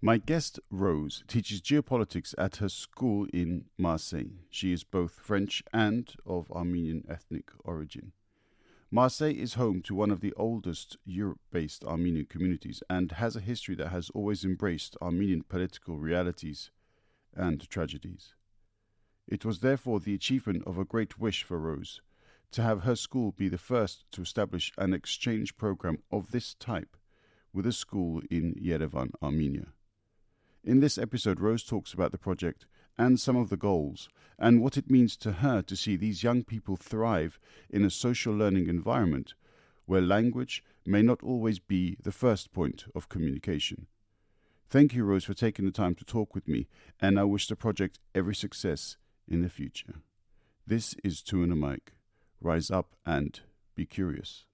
My guest, Rose, teaches geopolitics at her school in Marseille. She is both French and of Armenian ethnic origin. Marseille is home to one of the oldest Europe-based Armenian communities and has a history that has always embraced Armenian political realities and tragedies. It was therefore the achievement of a great wish for Rose to have her school be the first to establish an exchange program of this type with a school in Yerevan, Armenia. In this episode, Rose talks about the project and some of the goals, and what it means to her to see these young people thrive in a social learning environment where language may not always be the first point of communication. Thank you, Rose, for taking the time to talk with me, and I wish the project every success in the future. This is TwoandaMic. Rise up and be curious.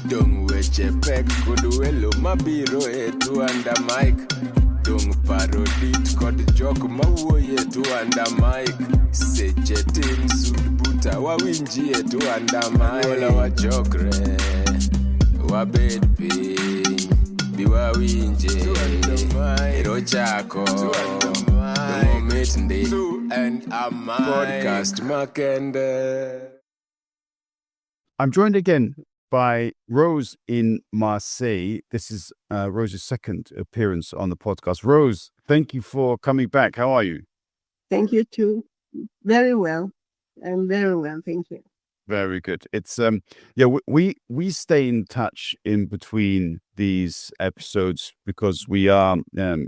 Dung weche pek kod welo mabiro e TwoandaMic. Dung parodit kod jok mawuoye TwoandaMic. Seche tin sud buta wawinji e TwoandaMic. Wala wachokre wabed piny bi wawinje ero chako Dung omit ndi TwoandaMic podcast makende. I'm joined again by Rose in Marseille. This is Rose's second appearance on the podcast. Rose, thank you for coming back. How are you? Thank you too. Very well. I'm very well. Thank you. Very good. It's we stay in touch in between these episodes because we are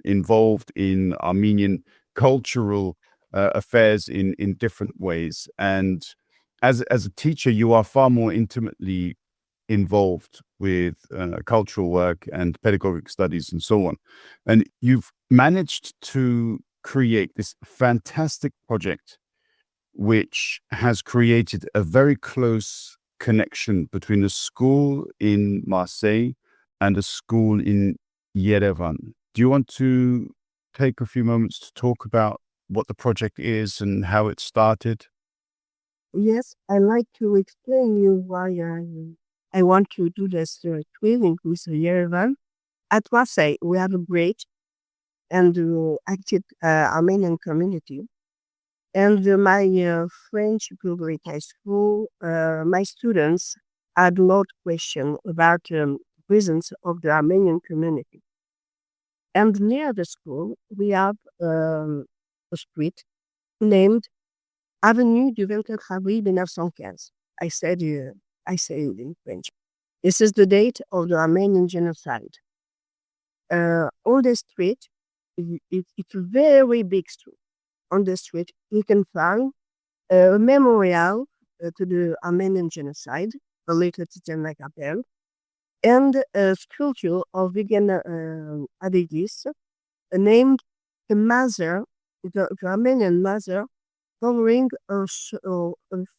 involved in Armenian cultural affairs in different ways. And as a teacher, you are far more intimately involved with cultural work and pedagogic studies and so on. And you've managed to create this fantastic project which has created a very close connection between a school in Marseille and a school in Yerevan. Do you want to take a few moments to talk about what the project is and how it started? Yes, I'd like to explain you why I want to do this twinning with Yerevan. At Marseille, we have a great and active Armenian community. And my French public high school, my students had a lot of questions about the presence of the Armenian community. And near the school, we have a street named Avenue du 24 avril 1915. I say it in French. This is the date of the Armenian genocide. On the street, it's a very big street. On the street, you can find a memorial to the Armenian genocide, related to the apelçu, and a sculpture of Vegan Adigis, named the mother, the Armenian mother, covering her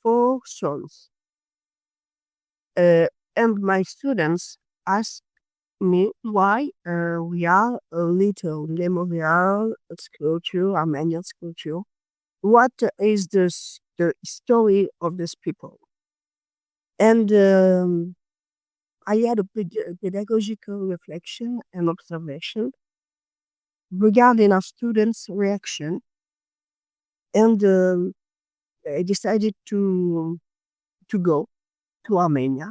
4 sons. And my students ask me why we are a little memorial sculpture, Armenian sculpture. What is the story of these people? And I had a pedagogical reflection and observation regarding our students' reaction. And I decided to go to Armenia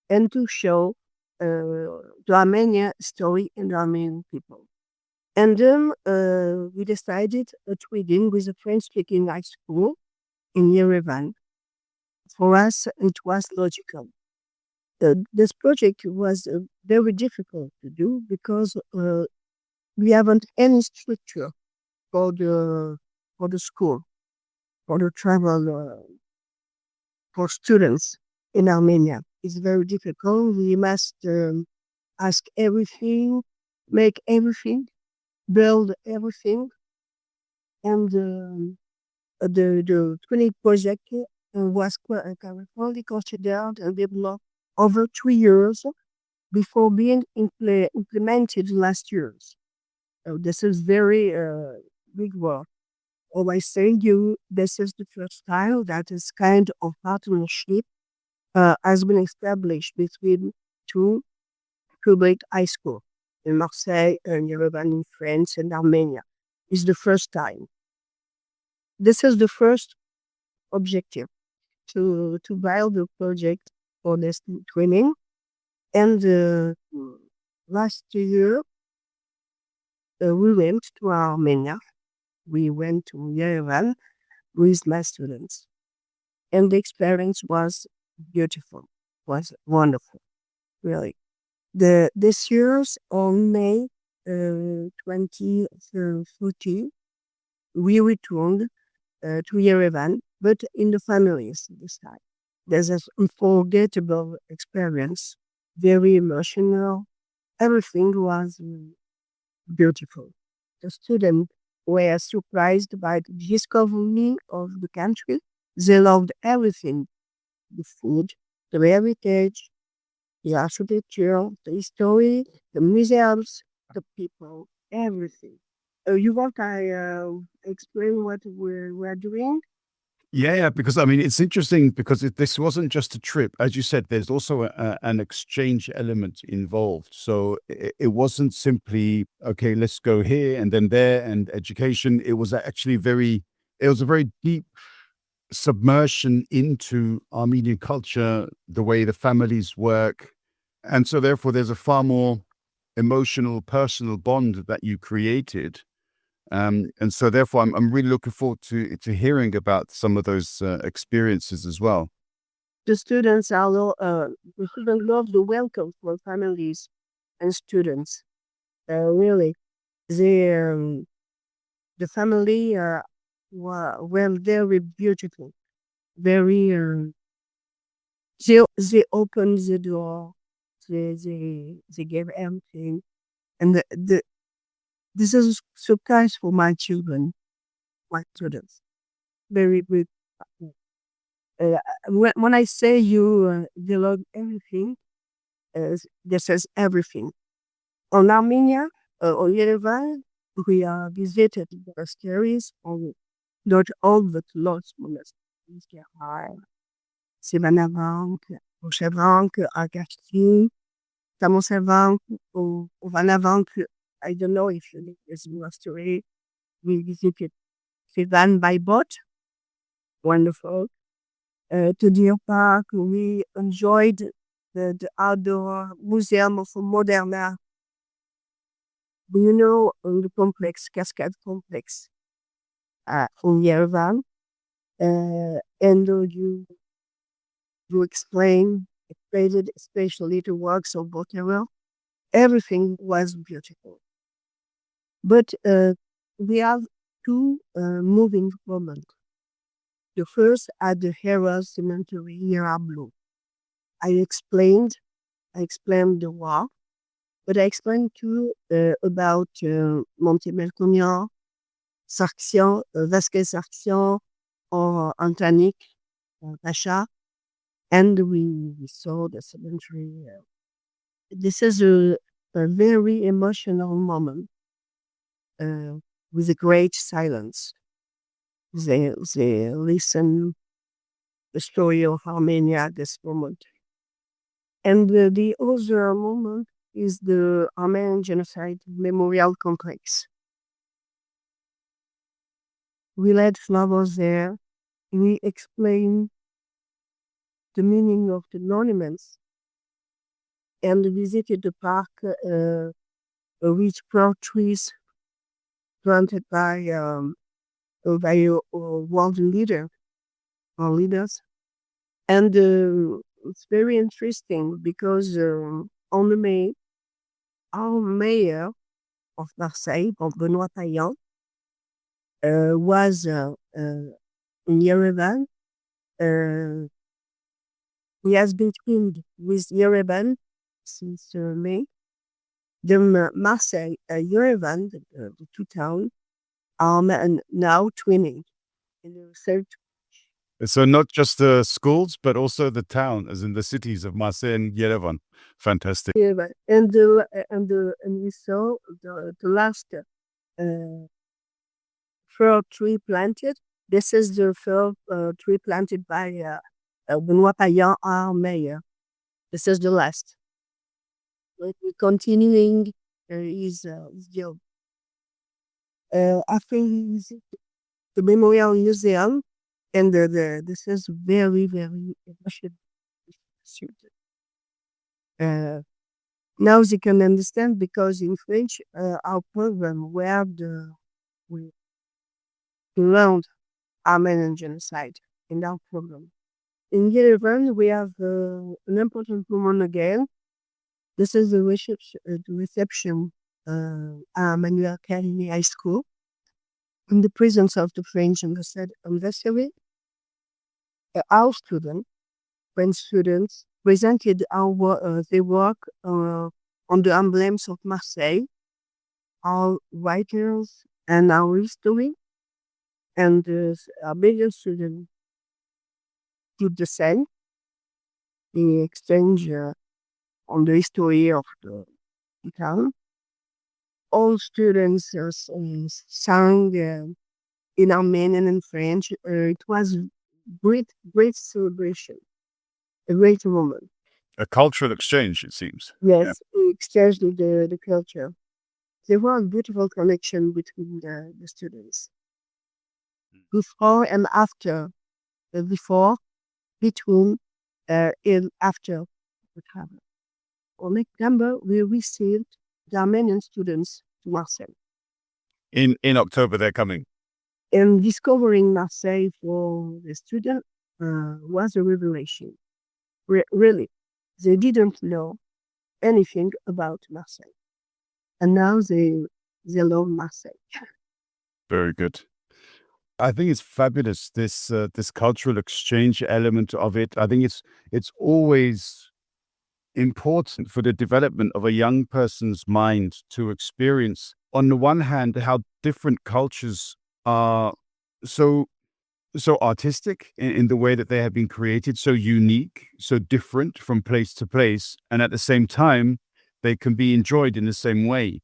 and to show the Armenian story and the Armenian people. And then we decided to begin with a French-speaking high school in Yerevan. For us, it was logical. This project was very difficult to do because we haven't any structure for the school, for the travel for students in Armenia. It's very difficult. We must ask everything, make everything, build everything. And the training project was carefully considered and developed over 3 years before being implemented last year. So this is very big work. always say this is the first time that this kind of partnership has been established between two public high schools in Marseille and Yerevan in France and Armenia. It's the first time. This is the first objective to build the project for this training. And last year, we went to Armenia. We went to Yerevan with my students. And the experience was beautiful, was wonderful, really. This year's on May 2014, we returned to Yerevan, but in the families this time. There's an unforgettable experience, very emotional. Everything was beautiful. The students were surprised by the discovery of the country. They loved everything, the food, the heritage, the architecture, the history, the museums, the people, everything. You want I explain what we're doing? Yeah, because I mean, it's interesting because this wasn't just a trip. As you said, there's also an exchange element involved. So it wasn't simply, okay, let's go here and then there and education. It was actually it was a very deep submersion into Armenian culture, the way the families work. And so therefore, there's a far more emotional, personal bond that you created. And so therefore, I'm really looking forward to hearing about some of those experiences as well. The students the students love the welcome for families and students. Really, they the family were very beautiful, very. They opened the door. They gave everything, and this is a surprise for my children, my students. Very good. When I say they love everything, this is everything. On Armenia, on Yerevan, we visited monasteries, not all, but lots of monasteries. There are Sevanavank, Oshevank, Agashtin, Tamosevank, or Vanavank. I don't know if you know this monastery. We visited Sivan by boat. Wonderful. To Deer Park, we enjoyed the outdoor museum of modern art. You know, the complex, Cascade complex in Yerevan. And you explained especially the works of Botero. Everything was beautiful. But we have two moving moments. The first at the Hera Cemetery near Ablo. I explained the war, but I explained too about Monte Melconian, Sarxian, Vasquez Sarxian, or Antonic Pasha, and we saw the cemetery. This is a very emotional moment with a great silence. They listen the story of Armenia at this moment. And the other moment is the Armenian Genocide Memorial Complex. We laid flowers there. We explained the meaning of the monuments and visited the park with trees planted by world leaders. And it's very interesting because on the May, our mayor of Marseille, Benoît Payan, was in Yerevan. He has been twinned with Yerevan since May. The Marseille, Yerevan, the two towns, are now twinning in the third. So not just the schools, but also the town, as in the cities of Marseille and Yerevan. Fantastic. Yeah, and we saw the last first tree planted. This is the first tree planted by Benoît Payan, our mayor. This is the last. But we're continuing his job. After the Memorial Museum, and this is very, very emotional. Now they can understand because in French, our program we learned Armenian genocide in our program. In Yerevan, we have an important woman again. This is the reception at Manuel Academy High School. In the presence of the French ambassador, our students, French students, presented their work on the emblems of Marseille, our writers, and our history. And our Belgian students did the same. They exchange on the history of the town. All students sang in Armenian and French. It was great celebration, a great moment. A cultural exchange, it seems. Yes, we exchanged the culture. There was a beautiful connection between the students. Before and after, before, between, and after the travel. On September, we received the Armenian students to Marseille. In October, they're coming. And discovering Marseille for the student was a revelation. Really, they didn't know anything about Marseille. And now they love Marseille. Very good. I think it's fabulous, this cultural exchange element of it. I think it's always important for the development of a young person's mind to experience, on the one hand, how different cultures are so artistic in the way that they have been created, so unique, so different from place to place, and at the same time, they can be enjoyed in the same way.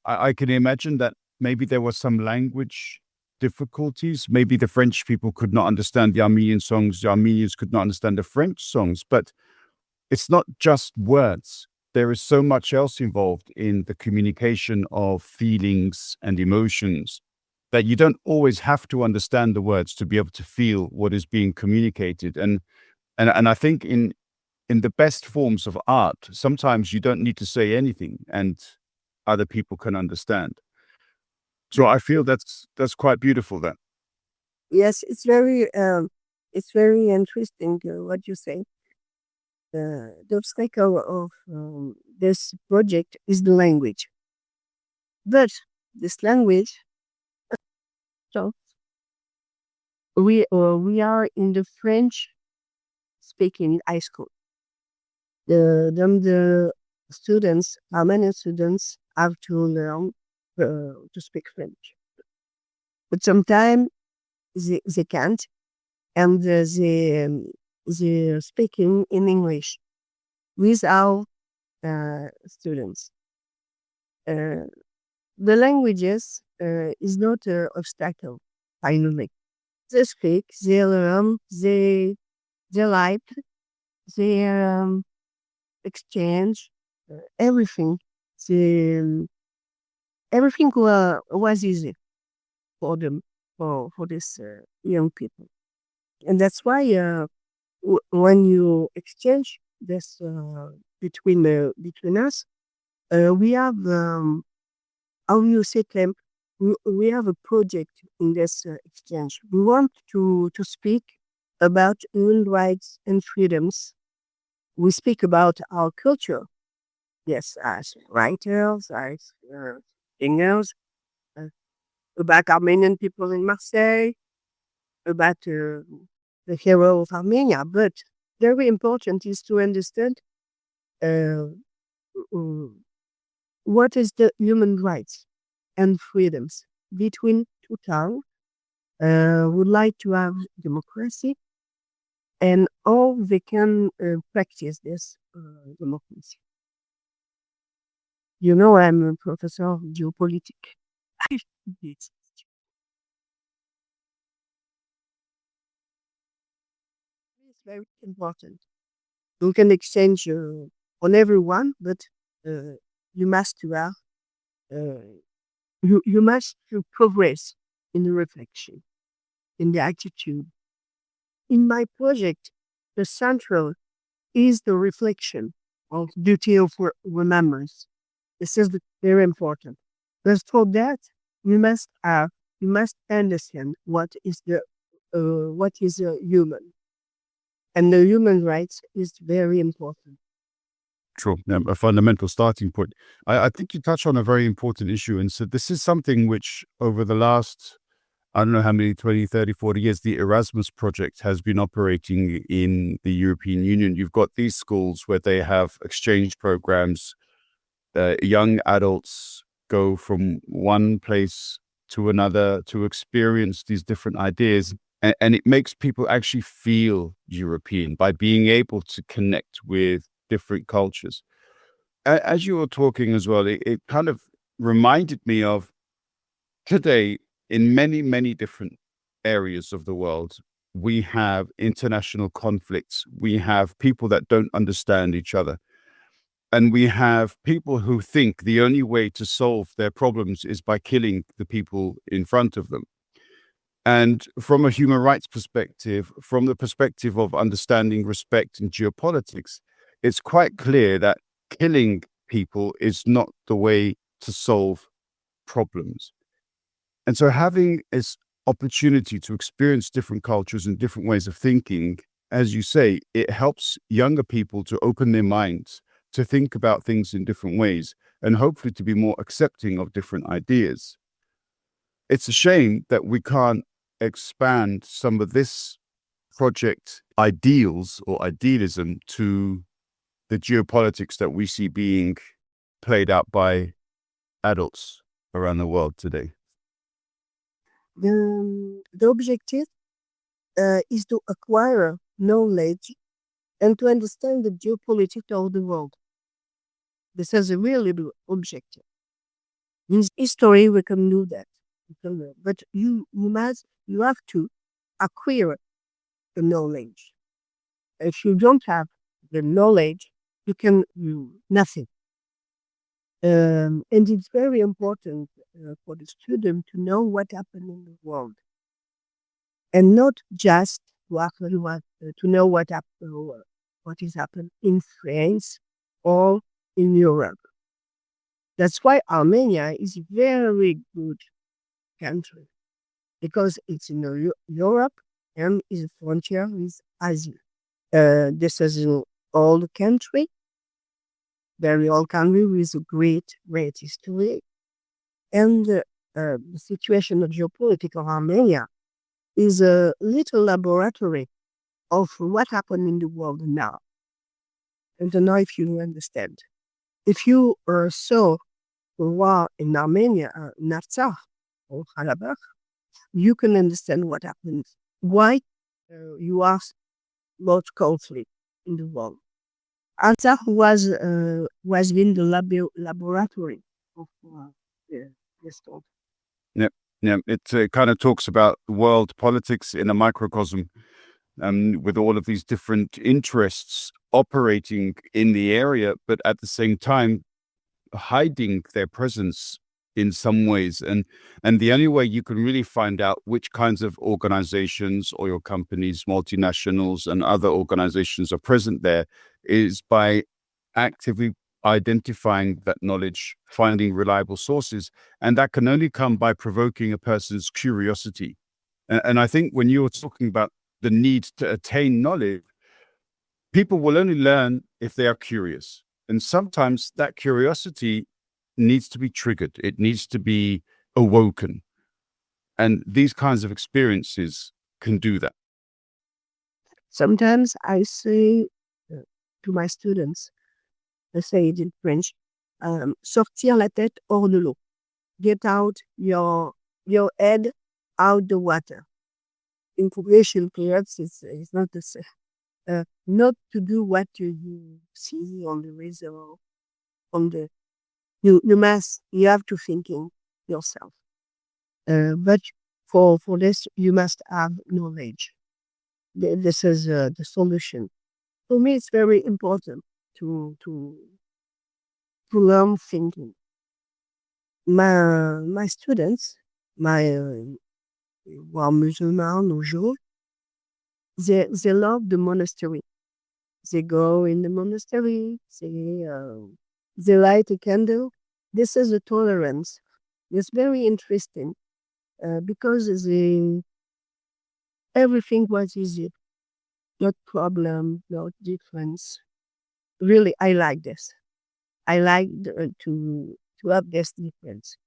I can imagine that maybe there was some language difficulties. Maybe the French people could not understand the Armenian songs, the Armenians could not understand the French songs, but it's not just words. There is so much else involved in the communication of feelings and emotions that you don't always have to understand the words to be able to feel what is being communicated. And I think in the best forms of art, sometimes you don't need to say anything and other people can understand. So I feel that's quite beautiful then. Yes, it's very interesting what you say. The obstacle of this project is the language. But this language, so we are in the French speaking high school. The students, Armenian students, have to learn to speak French. But sometimes they can't, and they're speaking in English with our students. The languages is not an obstacle, finally. They speak, they learn, they like, they exchange, everything. Everything was easy for them, for these young people. And that's why when you exchange this between us, we have how you say them. We have a project in this exchange. We want to speak about human rights and freedoms. We speak about our culture. Yes, as writers, as singers, about Armenian people in Marseille, about the hero of Armenia. But very important is to understand what is the human rights and freedoms between two towns. Would like to have democracy and how they can practice this democracy. You know, I'm a professor of geopolitics. is very important. You can exchange on everyone, but you must have you must progress in the reflection, in the attitude. In my project, the central is the reflection of duty of remembrance. This is very important. But for that, you must understand what is a human, and the human rights is very important. Sure. A fundamental starting point. I think you touch on a very important issue. And so this is something which over the last, I don't know how many, 20, 30, 40 years, the Erasmus project has been operating in the European Union. You've got these schools where they have exchange programs. Young adults go from one place to another to experience these different ideas. And it makes people actually feel European by being able to connect with different cultures. As you were talking as well, it kind of reminded me of today in many, many different areas of the world, we have international conflicts. We have people that don't understand each other. And we have people who think the only way to solve their problems is by killing the people in front of them. And from a human rights perspective, from the perspective of understanding respect in geopolitics, it's quite clear that killing people is not the way to solve problems. And so having this opportunity to experience different cultures and different ways of thinking, as you say, it helps younger people to open their minds, to think about things in different ways, and hopefully to be more accepting of different ideas. It's a shame that we can't expand some of this project ideals or idealism to the geopolitics that we see being played out by adults around the world today. The objective is to acquire knowledge and to understand the geopolitics of the world. This is a really good objective. In history, we can do that. But you have to acquire the knowledge. If you don't have the knowledge, you can do nothing. And it's very important for the student to know what happened in the world, and not just to know what is happened in France or in Europe. That's why Armenia is a very good country, because it's in Europe and is a frontier with Asia. This is an old country, very old country with a great history. And the situation of geopolitics of Armenia is a little laboratory of what happened in the world now. I don't know if you understand. If you saw the war in Armenia, Artsakh or Karabakh, you can understand what happened. Why you have much conflict in the world. Artsakh was in the laboratory of this world. Yeah, it kind of talks about world politics in a microcosm, with all of these different interests operating in the area, but at the same time hiding their presence in some ways. And the only way you can really find out which kinds of organizations, oil companies, multinationals, and other organizations are present there is by actively identifying that knowledge, finding reliable sources. And that can only come by provoking a person's curiosity. And I think when you're talking about the need to attain knowledge, people will only learn if they are curious. And sometimes that curiosity needs to be triggered. It needs to be awoken. And these kinds of experiences can do that. Sometimes I say to my students, I say it in French, sortir la tête hors de l'eau. Get out your head out the water. In Croatian periods, it's not the same. Not to do what you see on the river, you have to thinking yourself. But for this, you must have knowledge. this is the solution. For me, it's very important to learn thinking. My students, who are musulmans no jour, they love the monastery. They go in the monastery. They light a candle. This is a tolerance. It's very interesting because everything was easy, not problem, not difference. Really, I like this. I like to have this difference,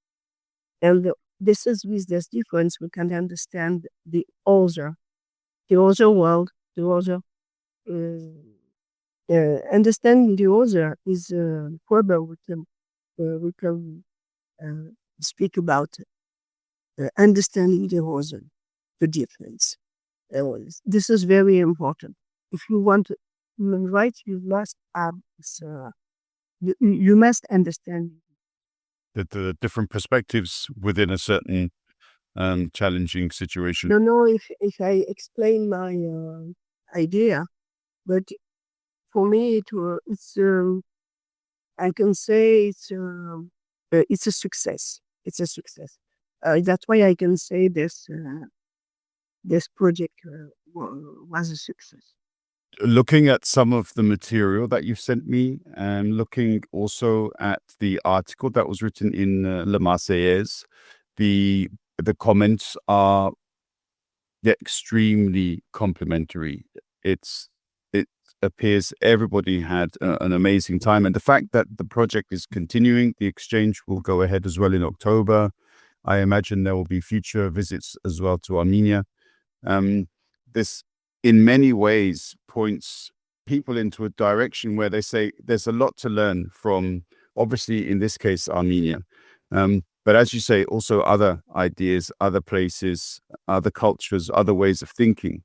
and this is with this difference we can understand the other world, the other. Understanding the other is further we can speak about understanding the other, the difference. This is very important. If you want human rights, you must have you must understand The different perspectives within a certain challenging situation. don't know if I explain my idea, but for me it's I can say it's a success. It's a success. That's why I can say this project was a success. Looking at some of the material that you've sent me, and looking also at the article that was written in Le Marseillaise, the comments are extremely complimentary. It appears everybody had an amazing time, and the fact that the project is continuing, the exchange will go ahead as well in October. I imagine there will be future visits as well to Armenia. This, in many ways, points people into a direction where they say there's a lot to learn from, obviously, in this case, Armenia. But as you say, also other ideas, other places, other cultures, other ways of thinking.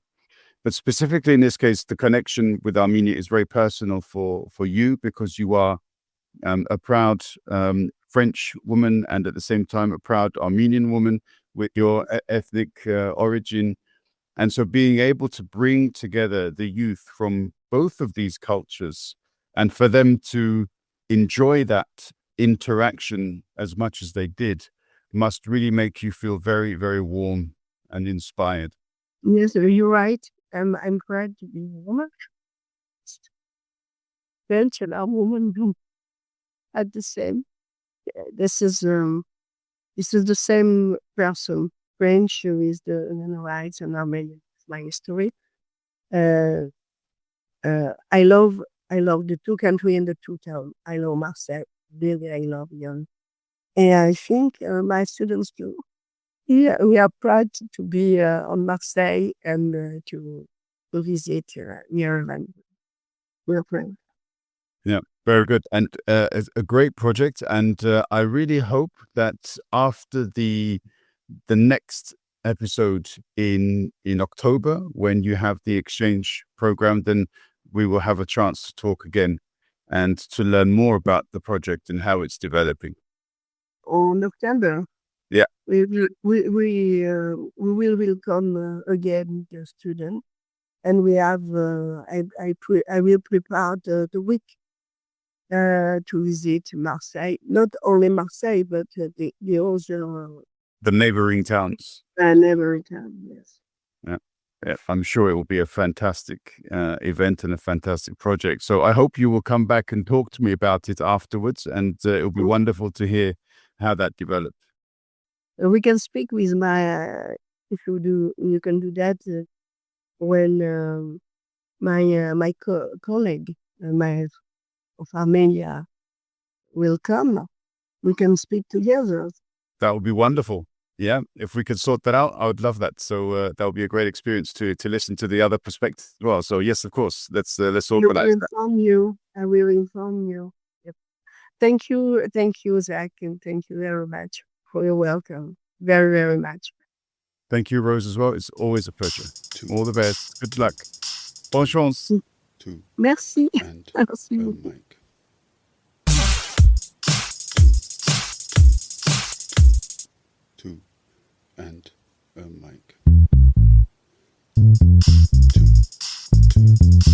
But specifically in this case, the connection with Armenia is very personal for you, because you are a proud French woman and at the same time a proud Armenian woman with your ethnic origin. And so being able to bring together the youth from both of these cultures and for them to enjoy that interaction as much as they did must really make you feel very, very warm and inspired. Yes, you're right. I'm proud to be a woman. French and a woman do at the same. This is the same person. French is the human rights and Armenian is my history. I love the two countries and the two towns. I love Marseille. Really, I love Lyon. And I think my students too. Yeah, we are proud to be on Marseille and to visit Yerevan. We're proud. Yeah, very good. And it's a great project. And I really hope that after the next episode in October, when you have the exchange program, then we will have a chance to talk again and to learn more about the project and how it's developing. On October. Yeah. We will welcome again the student, and we have I will prepare the week to visit Marseille. Not only Marseille, but the other The neighboring towns. neighboring town. Yes. Yeah, I'm sure it will be a fantastic event and a fantastic project. So I hope you will come back and talk to me about it afterwards, and it will be wonderful to hear how that developed. We can speak with my if you can do that when my colleague of Armenia will come. We can speak together. That would be wonderful. Yeah, if we could sort that out, I would love that. So that would be a great experience to listen to the other perspective as well. So yes, of course, let's organize that. I will inform you. Yep. Thank you, Zach, and thank you very much for your welcome. Very, very much. Thank you, Rose, as well. It's always a pleasure. All the best. Good luck. Bonne chance. Merci. Merci beaucoup. And a mic. 2. Thank you.